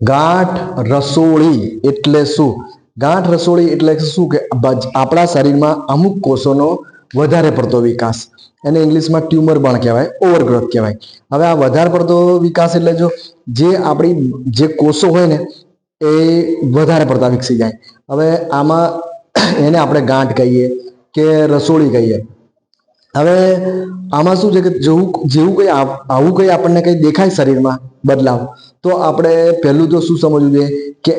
ગાંઠ રસોળી એટલે શું? ગાંઠ રસોળી એટલે શું કે આપણા શરીરમાં અમુક કોષોનો વધારે પડતો વિકાસ, એને ઇંગ્લિશમાં ટ્યુમર પણ કહેવાય, ઓવરગ્રોથ કહેવાય. હવે આ વધારે પડતો વિકાસ એટલે જો આપણી જે કોષો હોય ને એ વધારે પડતા વિકસી જાય. હવે આમાં એને આપણે ગાંઠ કહીએ કે રસોળી કહીએ. હવે આમાં શું છે કે જેવું કંઈ આવું કંઈ આપણને કંઈ દેખાય શરીરમાં બદલાવ, તો આપણે પહેલું તો શું સમજવું જોઈએ કે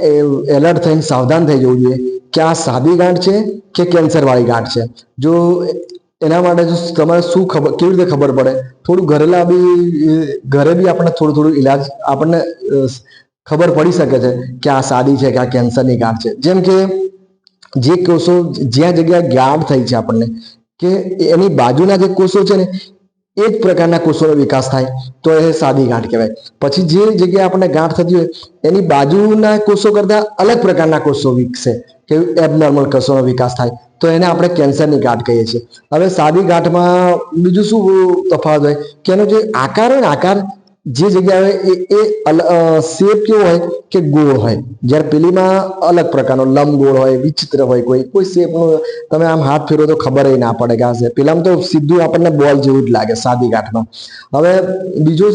એલર્ટ થઈને સાવધાન થઈ જવું જોઈએ કે આ સાદી ગાંઠ છે કે કેન્સર વાળી ગાંઠ છે. જો એના માટે જો તમારે શું ખબર, કેવી રીતે ખબર પડે, થોડું ઘરે બી આપણને થોડું ઈલાજ આપણને ખબર પડી શકે છે કે આ સાદી છે કે આ કેન્સરની ગાંઠ છે. જેમ કે જે કોષો જ્યાં જગ્યાએ ગાંઠ થઈ છે આપણને, કે એની બાજુના જે કોષો છે ને એ જ પ્રકારના કોષોનો વિકાસ થાય તો એ સાદી ગાંઠ કહેવાય. પછી જે જગ્યાએ આપણને ગાંઠ થતી હોય એની બાજુના કોષો કરતા અલગ પ્રકારના કોષો વિકસે, કે એબનોર્મલ કોષોનો વિકાસ થાય તો એને આપણે કેન્સરની ગાંઠ કહીએ છીએ. હવે સાદી ગાંઠમાં બીજું શું તફાવત હોય કે એનો જે આકાર હોય ને, આકાર જે જગ્યાએ શેપ કેવો હોય કે ગોળ હોય, જ્યારે પેલીમાં અલગ પ્રકારનો લંબગોળ હોય, વિચિત્ર હોય, કોઈ શેપનો તમે આમ હાથ ફેરવો તો ખબર ના પડે કે આ છે. પેલામાં તો સીધું આપણને બોલ જેવું જ લાગે સાદી ગાંઠમાં. હવે બીજો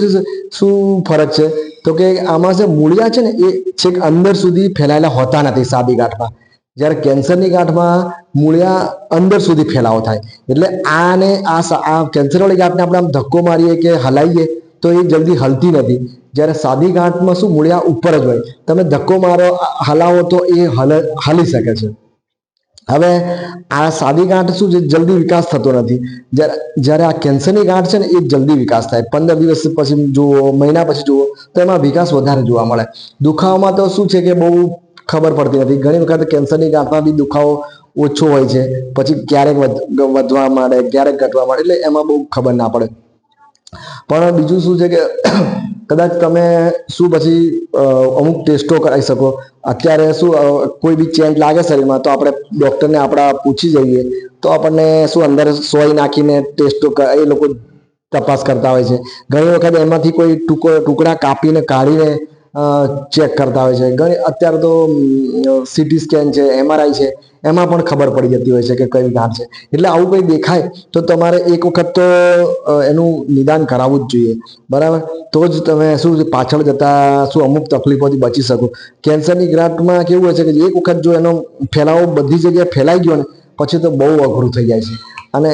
શું ફરક છે તો કે આમાં જે મૂળિયા છે ને એ છેક અંદર સુધી ફેલાયેલા હોતા નથી સાદી ગાંઠમાં, જ્યારે કેન્સરની ગાંઠમાં મૂળિયા અંદર સુધી ફેલાવો થાય. એટલે આ કેન્સરવાળી ગાંઠને આપણે આમ ધક્કો મારીએ કે હલાવીએ તો એ જલ્દી હલતી નથી. જ્યારે સાદી ગાંઠમાં શું મૂળિયા ઉપર જ હોય, તમે ધક્કો મારો હલાવો તો એ હલી શકે છે. હવે આ સાદી ગાંઠ શું છે, જલ્દી વિકાસ થતો નથી. જ્યારે આ કેન્સરની ગાંઠ છે ને એ જલ્દી વિકાસ થાય. 15 દિવસ પછી જુઓ, મહિના પછી જુઓ તો એમાં વિકાસ વધારે જોવા મળે. દુખાવામાં તો શું છે કે બહુ ખબર પડતી નથી. ઘણી વખત કેન્સરની ગાંઠમાં બી દુખાવો ઓછો હોય છે, પછી ક્યારેક વધવા માંડે, ક્યારેક ઘટવા માંડે, એટલે એમાં બહુ ખબર ના પડે. પણ બીજું શું છે કે કદાચ તમે શું પછી અમુક ટેસ્ટો કરાવી શકો. અત્યારે શું કોઈ બી ચેન્ટ લાગે શરીરમાં તો આપણે ડૉક્ટરને આપણા પૂછી જઈએ તો આપણને શું અંદર સોય નાખીને ટેસ્ટો એ લોકો તપાસ કરતા હોય છે. ઘણી વખત એમાંથી કોઈ ટુકડા કાપીને કાઢીને ચેક કરતા હોય છે. અત્યારે તો સીટી સ્કેન છે, MRI છે, એમાં પણ ખબર પડી જતી હોય છે કે કઈ ગાંઠ છે. એટલે આવું કંઈ દેખાય તો તમારે એક વખત તો એનું નિદાન કરાવવું જ જોઈએ, બરાબર? તો જ તમે શું પાછળ જતા શું અમુક તકલીફોથી બચી શકો. કેન્સરની ગાંઠમાં કેવું હોય છે કે એક વખત જો એનો ફેલાવો બધી જગ્યાએ ફેલાઈ ગયો ને પછી તો બહુ અઘરું થઈ જાય છે, અને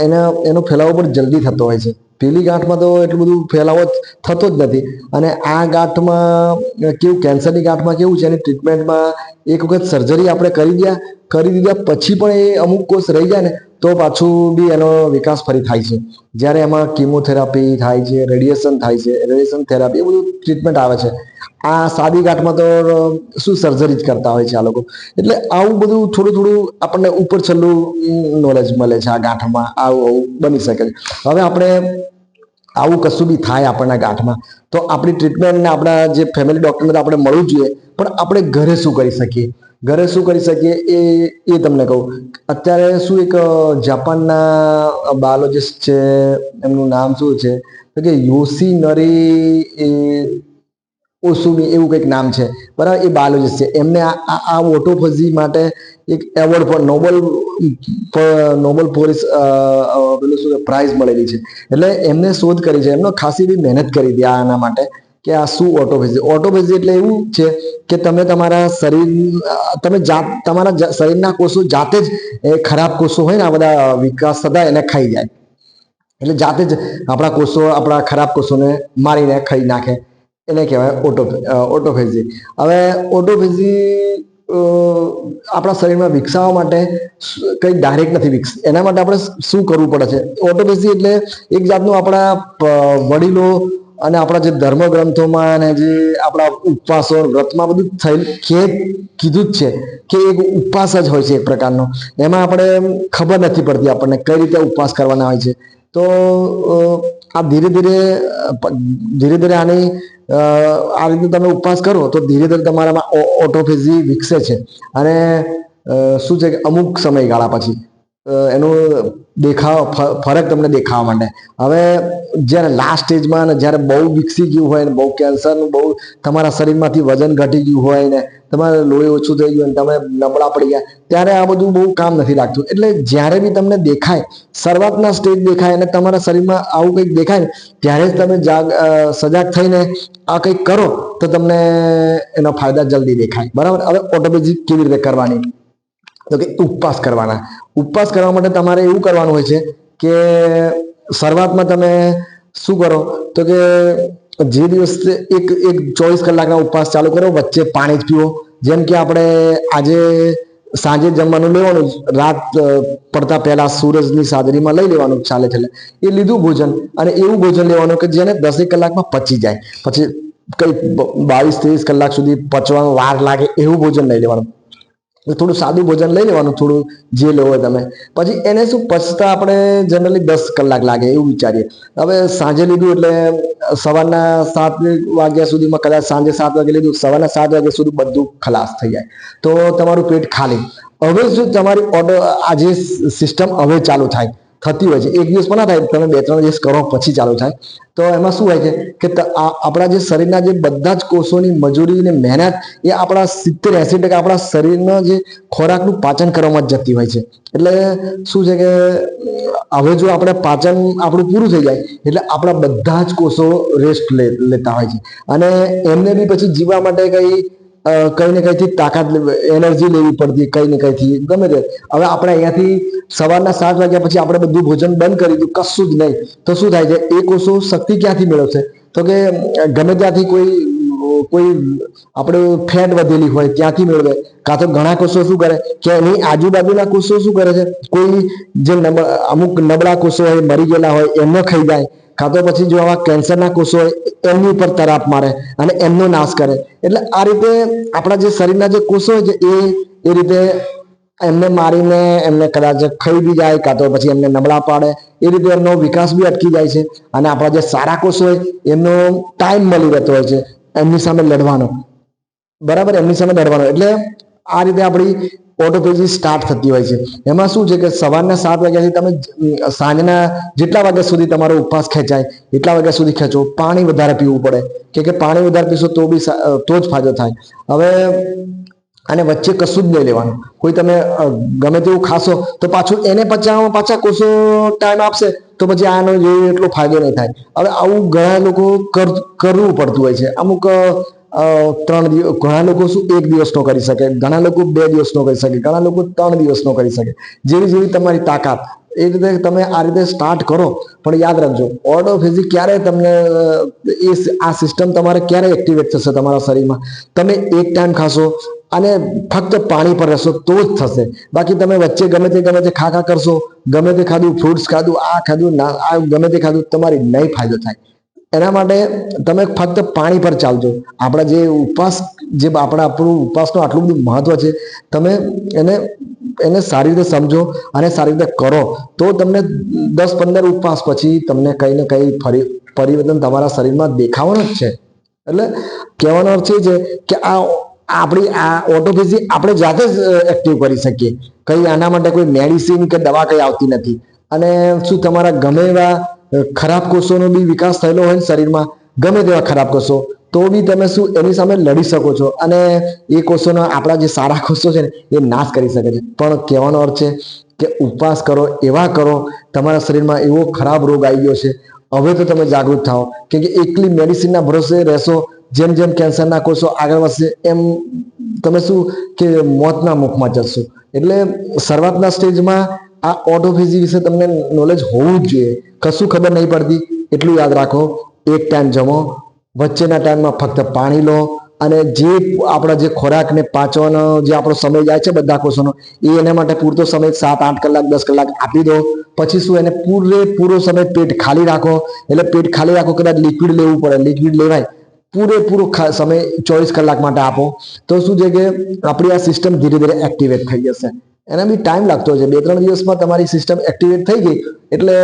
એનો ફેલાવો પણ જલ્દી થતો હોય છે. પેલી ગાંઠમાં તો એટલું બધું ફેલાવો થતો જ નથી. અને આ ગાંઠમાં કેવું, કેન્સરની ગાંઠમાં કેવું છે, એની ટ્રીટમેન્ટમાં એક વખત સર્જરી આપણે કરી દીધા પછી પણ એ અમુક કોષ રહી જાય ને તો પાછું બી એનો વિકાસ ફરી થાય છે. જ્યારે એમાં કિમોથેરાપી થાય છે, રેડિયેશન થાય છે, રેડિયેશન થેરાપી, એ બધું ટ્રીટમેન્ટ આવે છે. આ સાદી ગાંઠમાં તો શું સર્જરી જ કરતા હોય છે આ લોકો. એટલે આવું બધું થોડું આપણને ઉપર છેલ્લું નોલેજ મળે છે આ ગાંઠમાં. આવું બની શકે છે. હવે આપણે આવું કશું બી થાય આપણના ગાંઠમાં તો આપણી ટ્રીટમેન્ટને આપણા જે ફેમિલી ડૉક્ટરને આપણે મળવું જોઈએ. પણ આપણે ઘરે શું કરી શકીએ? ઘરે શું કરી શકીએ એ તમને કહું. અત્યારે શું એક જાપાનના બાયોલોજિસ્ટ છે, એમનું નામ શું છે કે યોશિનરી ઓસુમી એવું કંઈક નામ છે, બરાબર? એ બાયોલોજિસ્ટ છે. એમને આ ઓટોફેજી માટે એક એવોર્ડ પણ નોબેલ પેલું શું પ્રાઇઝ મળેલી છે. એટલે એમને શોધ કરી છે, એમને ખાસી બી મહેનત કરી હતી આના માટે કે આ શું ઓટોફેજી એટલે એવું છે કે તમે તમારા શરીરના કોષો જાતે જ ખરાબ કોષો હોય ને, આ બધા વિકાસ થતા એને ખાઈ જાય. એટલે જાતે જ આપણા કોષો આપણા ખરાબ કોષોને મારીને ખાઈ નાખે, એને કહેવાય ઓટોફેજી. હવે ઓટોફેજી આપણા શરીરમાં વિકસાવવા માટે કંઈ ડાયરેક્ટ નથી વિકસતું. એના માટે આપણે શું કરવું પડે છે? ઓટોફેજી એટલે એક જાતનું આપણા વડીલો અને આપણા જે ધર્મગ્રંથોમાં અને જે આપણા ઉપવાસો વ્રતમાં બધું કીધું જ છે કે એક ઉપવાસ જ હોય છે એક પ્રકારનો. એમાં આપણે ખબર નથી પડતી આપણને કઈ રીતે ઉપવાસ કરવાના હોય છે. તો આ ધીરે ધીરે આની આ રીતે તમે ઉપવાસ કરો તો ધીરે ધીરે તમારામાં ઓટોફેજી વિકસે છે. અને શું છે કે અમુક સમયગાળા પછી એનો ફરક તમને દેખાવા માંડે. હવે જ્યારે લાસ્ટ સ્ટેજમાં ને જ્યારે બહુ વિકસી ગયું હોય ને બહુ કેન્સરનું બહુ તમારા શરીરમાંથી વજન ઘટી ગયું હોય ને તમારે લોહી ઓછું થઈ ગયું તમે નબળા પડી ગયા, ત્યારે આ બધું બહુ કામ નથી લાગતું. એટલે જ્યારે બી તમને દેખાય, શરૂઆતના સ્ટેજ દેખાય અને તમારા શરીરમાં આવું કંઈક દેખાય ને ત્યારે જ તમે સજાગ થઈને આ કંઈક કરો તો તમને એના ફાયદા જલ્દી દેખાય. બરાબર. હવે ઓટોપેજી કેવી રીતે કરવાની? તો કે ઉપવાસ કરવાના. ઉપવાસ કરવા માટે તમારે એવું કરવાનું હોય છે કે શરૂઆતમાં તમે શું કરો તો કે જે દિવસ એક 24 કલાકના ઉપવાસ ચાલુ કરો, વચ્ચે પાણી જ પીવો. જેમ કે આપણે આજે સાંજે જમવાનું લેવાનું, રાત પડતા પહેલા સૂરજની સાદરીમાં લઈ લેવાનું, ચાલે એ લીધું ભોજન, અને એવું ભોજન લેવાનું કે જેને 10 કલાકમાં પચી જાય. પછી કઈ 22-23 કલાક સુધી પચવામાં વાર લાગે એવું ભોજન લઈ લેવાનું. થોડું સાદું ભોજન લઈ લેવાનું, થોડું જે લેવો હોય તમે. પછી એને શું પચતા આપણે જનરલી 10 કલાક લાગે એવું વિચારીએ. હવે સાંજે લીધું એટલે સવારના 7 વાગ્યા સુધીમાં, કદાચ સાંજે 7 વાગે લીધું, સવારના 7 વાગ્યા સુધી બધું ખલાસ થઈ જાય તો તમારું પેટ ખાલી. હવે જો તમારી આ જે સિસ્ટમ હવે ચાલુ થતી હોય છે, એક દિવસ પણ ના થાય, તમે 2-3 દિવસ કરો પછી ચાલુ થાય. તો એમાં શું હોય છે કે આપણા જે શરીરના જે બધા જ કોષોની મજૂરી અને મહેનત એ આપણા 70-80% આપણા શરીરના જે ખોરાકનું પાચન કરવામાં જ જતી હોય છે. એટલે શું છે કે હવે જો આપણે પાચન આપણું પૂરું થઈ જાય એટલે આપણા બધા જ કોષો રેસ્ટ લેતા હોય છે, અને એમને બી પછી જીવવા માટે કઈ ને કઈથી તાકાત એનર્જી લેવી પડતી, કઈ ને કઈથી ગમે તે. હવે આપણે અહીંયાથી સવારના 7 વાગ્યા પછી આપણે બધું ભોજન બંધ કરી દીધું, કશું જ નહીં, તો શું થાય છે? એ કોષો શક્તિ ક્યાંથી મેળવશે? તો કે ગમે ત્યાંથી કોઈ આપણે ફેટ વધેલી હોય ત્યાંથી મેળવે, કાં તો ઘણા કોષો શું કરે કે એની આજુબાજુના કોષો શું કરે છે, કોઈ જે અમુક નબળા કોષો હોય, મરી ગયેલા હોય, એમને ખાઈ જાય, કાં તો પછી જો આવા કેન્સરના કોષો હોય એમની ઉપર તરાપ મારે અને એમનો નાશ કરે. એટલે આ રીતે આપણા જે શરીરના જે કોષો હોય છે એ રીતે એમને મારીને એમને કદાચ ખાઈ બી જાય, કાં તો પછી એમને નબળા પાડે. એ રીતે એમનો વિકાસ બી અટકી જાય છે, અને આપણા જે સારા કોષો હોય એમનો ટાઈમ મળી રહેતો હોય છે એમની સામે લડવાનો. બરાબર, એમની સામે લડવાનો. એટલે આ રીતે આપણી ઓટોપેજી સ્ટાર્ટ થતી હોય છે. એમાં શું છે કે સવારના 7 વાગ્યાથી તમે સાંજના જેટલા વાગ્યા સુધી તમારો ઉપવાસ ખેંચાય એટલા વાગ્યા સુધી ખેંચો. પાણી વધારે પીવું પડે, કે પાણી વધારે પીશો તો જ ફાયદો થાય. હવે અને વચ્ચે કશું જ નહીં લેવાનું. કોઈ તમે ગમે તેવું ખાશો તો પાછું એને પચાવવામાં પાછા કોષો ટાઈમ આપશે તો પછી આનો જોઈએ એટલો ફાયદો નહીં થાય. હવે આવું ઘણા લોકો કરવું પડતું હોય છે. અમુક 3 દિવસ, ઘણા લોકો શું 1 દિવસનો કરી શકે, ઘણા લોકો 2 દિવસનો કરી શકે, ઘણા લોકો 3 દિવસનો કરી શકે. જેવી તમારી તાકાત એ રીતે તમે આ રીતે સ્ટાર્ટ કરો. પણ યાદ રાખજો, ઓટોફેજી ક્યારે તમને આ સિસ્ટમ તમારે ક્યારે એક્ટિવેટ થશે તમારા શરીરમાં? તમે એક ટાઈમ ખાશો અને ફક્ત પાણી પર રહેશો તો જ થશે. બાકી તમે વચ્ચે ગમે તે ખા કરશો, ગમે તે ખાધું, ફ્રૂટ્સ ખાધું, આ ખાધું, આ ગમે તે ખાધું, તમારી નહીં ફાયદો થાય. એના માટે તમે ફક્ત પાણી પર ચાલજો. આપણા જે ઉપવાસ, જે આપણું ઉપવાસનું આટલું બધું મહત્વ છે, તમે એને સારી રીતે સમજો અને સારી રીતે કરો તો તમને 10-15 ઉપવાસ પછી તમને કઈ ને કઈ પરિવર્તન તમારા શરીરમાં દેખાવાનું જ છે. એટલે કહેવાનો અર્થ એ છે કે આપણી આ ઓટોફેજી આપણે જાતે જ એક્ટિવ કરી શકીએ. કઈ આના માટે કોઈ મેડિસિન કે દવા કઈ આવતી નથી. અને શું તમારા ગમે એવા ખરાબ કોષોનો બી વિકાસ થયેલો હોય શરીરમાં, ગમે તેવા ખરાબ કોષો, તો બી તમે શું એની સામે લડી શકો છો, અને એ કોષોના આપણા જે સારા કોષો છે ને એ નાશ કરી શકે છે. પણ કહેવાનો અર્થ છે કે ઉપવાસ કરો, એવા કરો, તમારા શરીરમાં એવો ખરાબ રોગ આવી ગયો છે, હવે તો તમે જાગૃત થાઓ. કે એકલી મેડિસિનના ભરોસે રહેશો, જેમ જેમ કેન્સરના કોષો આગળ વધશે એમ તમે શું કે મોતના મુખમાં જશો. એટલે શરૂઆતના સ્ટેજમાં આ ઓટોફેજી વિશે તમને નોલેજ હોવું જ જોઈએ. કશું ખબર નહીં પડતી એટલું યાદ રાખો, એક ટાઈમ જમો, વચ્ચેના ટાઈમમાં ફક્ત પાણી લો, અને જે આપણા જે ખોરાકને પાચવાનો જે આપણો સમય જાય છે બધા કોષોનો, એ એના માટે પૂરતો સમય 7-8 કલાક 10 કલાક આપી દો. પછી શું એને પૂરો સમય પેટ ખાલી રાખો. એટલે પેટ ખાલી રાખો, કદાચ લિક્વિડ લેવું પડે, લિક્વિડ લેવાય. પૂરેપૂરો સમય 24 કલાક માટે આપો તો શું છે કે આપણી આ સિસ્ટમ ધીરે ધીરે એક્ટિવેટ થઈ જશે. એના બી ટાઈમ લાગતો છે, 2-3 દિવસમાં તમારી સિસ્ટમ એક્ટિવેટ થઈ ગઈ એટલે.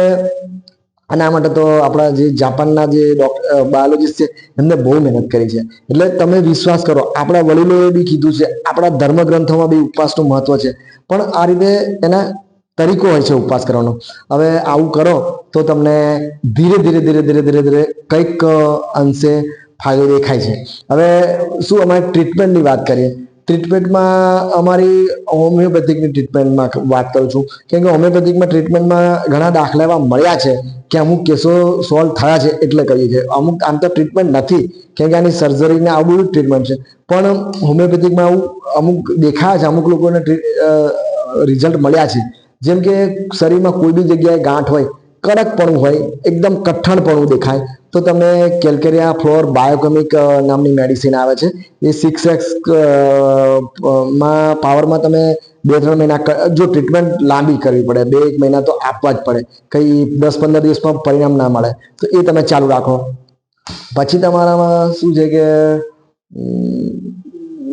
આના માટે તો આપણા જે જાપાનના જે બાયોલોજીસ્ટ છે એમને બહુ મહેનત કરી છે. એટલે તમે વિશ્વાસ કરો, આપણા વડીલોએ બી કીધું છે, આપણા ધર્મ ગ્રંથોમાં બી ઉપવાસનું મહત્વ છે. પણ આ રીતે તરીકો હોય છે ઉપવાસ કરવાનો. હવે આવું કરો તો તમને ધીરે ધીરે ધીરે ધીરે ધીરે ધીરે કંઈક અંશે ફાયદો દેખાય છે. હવે શું અમારે ટ્રીટમેન્ટની વાત કરીએ. ટ્રીટમેન્ટમાં અમારી હોમિયોપેથિકની ટ્રીટમેન્ટમાં વાત કરું છું, કેમ કે હોમિયોપેથિકમાં ટ્રીટમેન્ટમાં ઘણા દાખલા એવા મળ્યા છે કે અમુક કેસો સોલ્વ થયા છે એટલે કહીએ છીએ. અમુક આમ તો ટ્રીટમેન્ટ નથી, કેમ કે આની સર્જરીને આવું બધું ટ્રીટમેન્ટ છે, પણ હોમિયોપેથિકમાં આવું અમુક દેખાયા છે, અમુક લોકોને રિઝલ્ટ મળ્યા છે. જેમ કે શરીરમાં કોઈ બી જગ્યાએ ગાંઠ હોય, કડકપણું હોય, એકદમ કઠણપણું દેખાય, તો તમે કેલ્કેરિયા ફ્લોર બાયોકેમિક નામની મેડિસિન આવે છે. એ 6x માં પાવરમાં તમે 2-3 મહિના, જો ટ્રીટમેન્ટ લાંબી કરવી પડે, 2-1 મહિના તો આપવા જ પડે, કઈ 10-15 દિવસમાં પરિણામ ના મળે તો એ તમે ચાલુ રાખો. પછી તમારામાં શું છે કે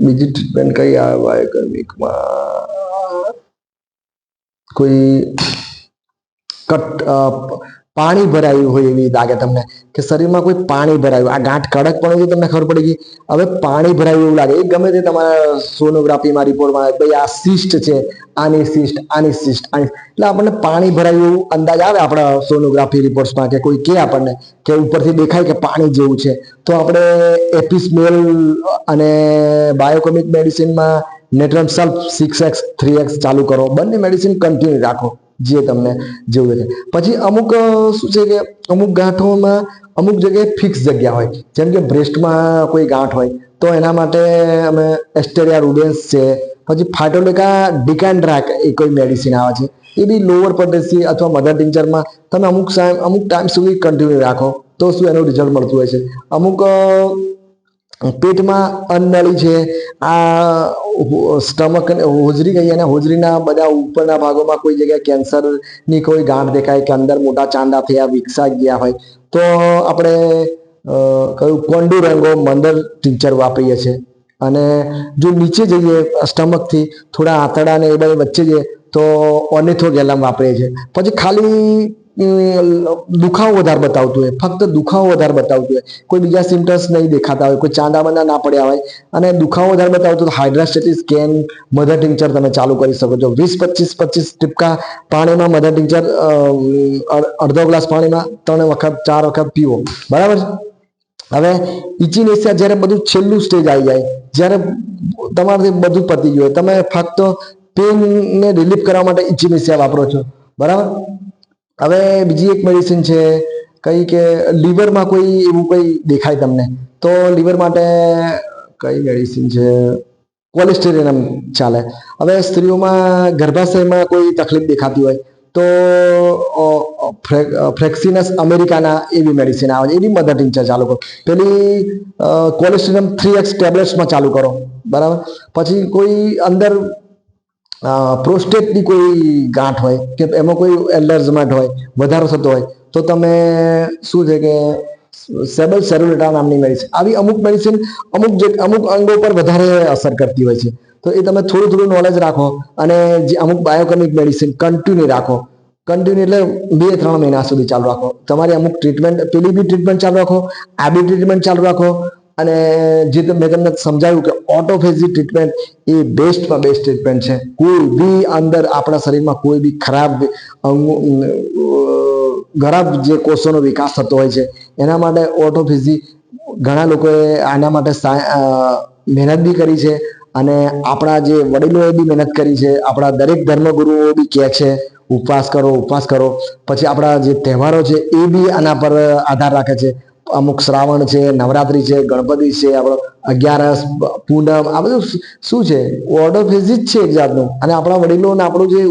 બીજી ટ્રીટમેન્ટ કઈ આવે બાયોકેમિકમાં, કોઈ પાણી ભરાયું હોય એવી લાગે તમને, કે શરીરમાં કોઈ પાણી ભરાયું, આ ગાંઠ કડક પણ હોય તમને ખબર પડી ગઈ. હવે પાણી ભરાયું એવું લાગે, એ ગમે તે તમારા સોનોગ્રાફીમાં રિપોર્ટમાં ભાઈ આ સિસ્ટ છે, આની સિસ્ટ, આની સિસ્ટ, એટલે આપણને પાણી ભરાયું એવું અંદાજ આવે આપણા સોનોગ્રાફી રિપોર્ટ્સમાં, કે કોઈ કે આપણને કે ઉપરથી દેખાય કે પાણી જેવું છે, તો આપણે એપિસ્મેલ અને બાયોકેમિક મેડિસિનમાં નેટ્રમ સલ્ફ 6x 3x ચાલુ કરો. બંને મેડિસિન કન્ટિન્યુ રાખો જે તમને જેવું છે. પછી અમુક શું છે કે અમુક ગાંઠોમાં અમુક જગ્યાએ ફિક્સ જગ્યા હોય, જેમ કે બ્રેસ્ટમાં કોઈ ગાંઠ હોય તો એના માટે અમે એસ્ટેરિયા રૂડેન્સ છે, પછી ફાટોલિકા ડિકેન્ડ્રાક એ કોઈ મેડિસિન આવે છે, એ બી લોઅર પદ્ધતિ અથવા મધર ટિંચરમાં તમે અમુક ટાઈમ સુધી કન્ટિન્યુ રાખો તો શું એનું રિઝલ્ટ મળતું હોય છે. અમુક પેટમાં અન્નળી છે, આ સ્ટમક હોજરી કહીએ, અને હોજરીના બધા ઉપરના ભાગોમાં કોઈ જગ્યાએ કેન્સરની કોઈ ગાંઠ દેખાય કે અંદર મોટા ચાંદા થયા, વિકસાઈ ગયા હોય, તો આપણે કયું કોન્ડુરેંગો મધર ટિંચર વાપરીએ છીએ. અને જો નીચે જઈએ સ્ટમકથી થોડા આંતરડા ને એ બધા વચ્ચે જઈએ તો ઓર્નિથોગેલમ વાપરીએ છીએ. પછી ખાલી દુખાવો વધારે બતાવતું હોય, ફક્ત દુખાવો વધારે બતાવતું હોય, કોઈ બીજા સિમ્ટમ્સ નહીં દેખાતા હોય, કોઈ ચાંદા બંદા ના પડ્યા હોય અને દુખાવો વધારે બતાવતું, હાઇડ્રાસ્ટેટિસ કેન મધર ટિંચર તમે ચાલુ કરી શકો છો. 20-25 ટીપકા પાણીમાં મધર ટિંચર, અડધો ગ્લાસ પાણીમાં 3 વખત 4 વખત પીવો, બરાબર. હવે ઇચિનેસિયા જ્યારે બધું છેલ્લું સ્ટેજ આવી જાય, જ્યારે તમારાથી બધું પતી ગયું, તમે ફક્ત પેનને રિલીફ કરવા માટે ઇચિનેસિયા વાપરો છો, બરાબર. હવે બીજી એક મેડિસિન છે કઈ કે લીવરમાં કોઈ એવું કોઈ દેખાય તમને, તો લીવર માટે કઈ મેડિસિન છે, કોલેસ્ટેરિયમ ચાલે. હવે સ્ત્રીઓમાં ગર્ભાશયમાં કોઈ તકલીફ દેખાતી હોય તો ફ્રેક્સિનસ અમેરિકાના એવી મેડિસિન આવે છે, એવી મધર ટિંચર ચાલુ કરો. પેલી કોલેસ્ટેરિયમ 3x ટેબ્લેટ્સમાં ચાલુ કરો, બરાબર. પછી કોઈ અંદર પ્રોસ્ટેટની કોઈ ગાંઠ હોય કે એમાં કોઈ એલર્જમેન્ટ હોય, વધારો થતો હોય, તો તમે શું છે કે સેબલ સેરુલેટા નામની મેડિસિન, આવી અમુક મેડિસિન અમુક અંગો પર વધારે અસર કરતી હોય છે. તો એ તમે થોડું થોડું નોલેજ રાખો, અને જે અમુક બાયોકેમિક મેડિસિન કન્ટિન્યુ રાખો. કન્ટિન્યુ એટલે 2-3 મહિના સુધી ચાલુ રાખો. તમારી અમુક ટ્રીટમેન્ટ, પેલી બી ટ્રીટમેન્ટ ચાલુ રાખો, આ બી ટ્રીટમેન્ટ ચાલુ રાખો. અને જે મેં તમને સમજાવ્યું કે ઓટોફેઝી ટ્રીટમેન્ટ એ બેસ્ટમાં બેસ્ટ ટ્રીટમેન્ટ છે. કોઈ બી અંદર આપણા શરીરમાં કોઈ બી ખરાબ જે કોષોનો વિકાસ થતો હોય છે એના માટે ઓટોફેઝી, ઘણા લોકોએ આના માટે મહેનત બી કરી છે, અને આપણા જે વડીલોએ બી મહેનત કરી છે. આપણા દરેક ધર્મગુરુઓ બી કહે છે ઉપવાસ કરો, ઉપવાસ કરો. પછી આપણા જે તહેવારો છે એ બી આના પર આધાર રાખે છે. અમુક શ્રાવણ છે, નવરાત્રી છે, ગણપતિ છે, આપણો 11, પૂનમ, આ બધું શું છે, ઓટોફેઝી જ છે એક જાતનું. અને આપણા વડીલોને આપણું જે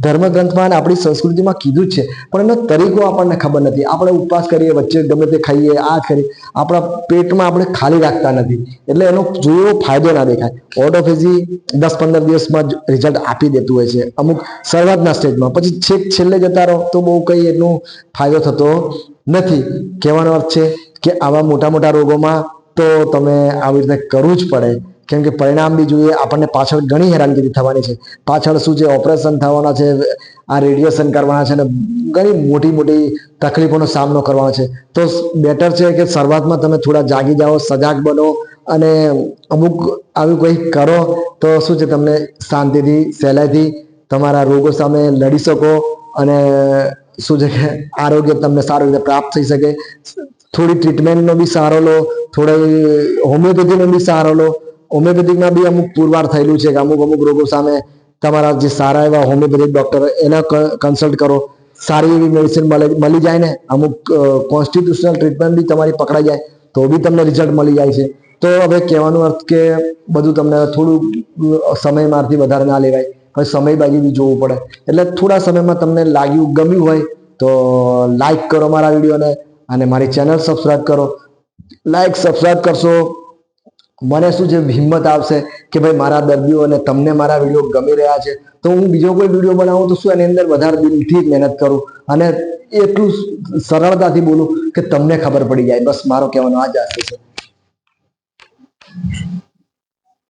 ધર્મગ્રંથમાં અને આપણી સંસ્કૃતિમાં કીધું જ છે, પણ એનો તરીકો આપણને ખબર નથી. આપણે ઉપવાસ કરીએ, વચ્ચે ગમે તે ખાઈએ, આ કરીએ, આપણા પેટમાં આપણે ખાલી રાખતા નથી, એટલે એનો જોયો ફાયદો ના દેખાય. ઓટોફેઝી 10-15 દિવસમાં જ રિઝલ્ટ આપી દેતું હોય છે, અમુક શરૂઆતના સ્ટેજમાં. પછી છેક છેલ્લે જતા રહો તો બહુ કંઈ એનો ફાયદો થતો નથી. કહેવાનો અર્થ છે કે આવા મોટા મોટા રોગોમાં તો તમે આવી રીતે કરવું જ પડે, કેમ કે પરિણામ બી જોઈએ. આપણને પાછળ ઘણી હેરાનગતિ થવાની છે. પાછળ શું છે, ઓપરેશન થવાના છે, આ રેડિયેશન કરવાના છે, અને ઘણી મોટી મોટી તકલીફોનો સામનો કરવાનો છે. તો બેટર છે કે શરૂઆતમાં તમે થોડા જાગી જાઓ, સજાગ બનો, અને અમુક આવી કંઈક કરો તો શું છે, તમને શાંતિથી સહેલાઈથી તમારા રોગો સામે લડી શકો અને શું છે કે આરોગ્ય તમને સારી રીતે પ્રાપ્ત થઈ શકે. થોડી ટ્રીટમેન્ટનો બી સહારો લો, થોડી હોમિયોપેથીનો બી સહારો લો. હોમિયોપેથિકમાં બી અમુક પુરવાર થયેલું છે કે અમુક રોગો સામે તમારા જે સારા એવા હોમિયોપેથિક ડોક્ટર એને કન્સલ્ટ કરો, સારી એવી મેડિસિન મળી જાય ને. અમુક કોન્સ્ટિટ્યુશનલ ટ્રીટમેન્ટ બી તમારી પકડાઈ જાય તો બી તમને રિઝલ્ટ મળી જાય છે. તો હવે કહેવાનો અર્થ કે બધું તમને થોડું સમય મારથી વધારે ના લેવાય, હવે સમય બાજુ બી જોવું પડે. એટલે થોડા સમયમાં તમને લાગ્યું, ગમ્યું હોય તો લાઈક કરો મારા વિડીયોને અને મારી ચેનલ સબસ્ક્રાઈબ કરો. લાઈક સબસ્ક્રાઈબ કરશો મને શું છે હિંમત આવશે કે ભાઈ મારા દર્દીઓને તમને મારા વિડીયો ગમી રહ્યા છે તો હું બીજો કોઈ વિડીયો બનાવું તો શું એની અંદર વધારે દિલથી મહેનત કરું અને એટલું સરળતાથી બોલું કે તમને ખબર પડી જાય. બસ મારો કહેવાનો આ જ આશય છે.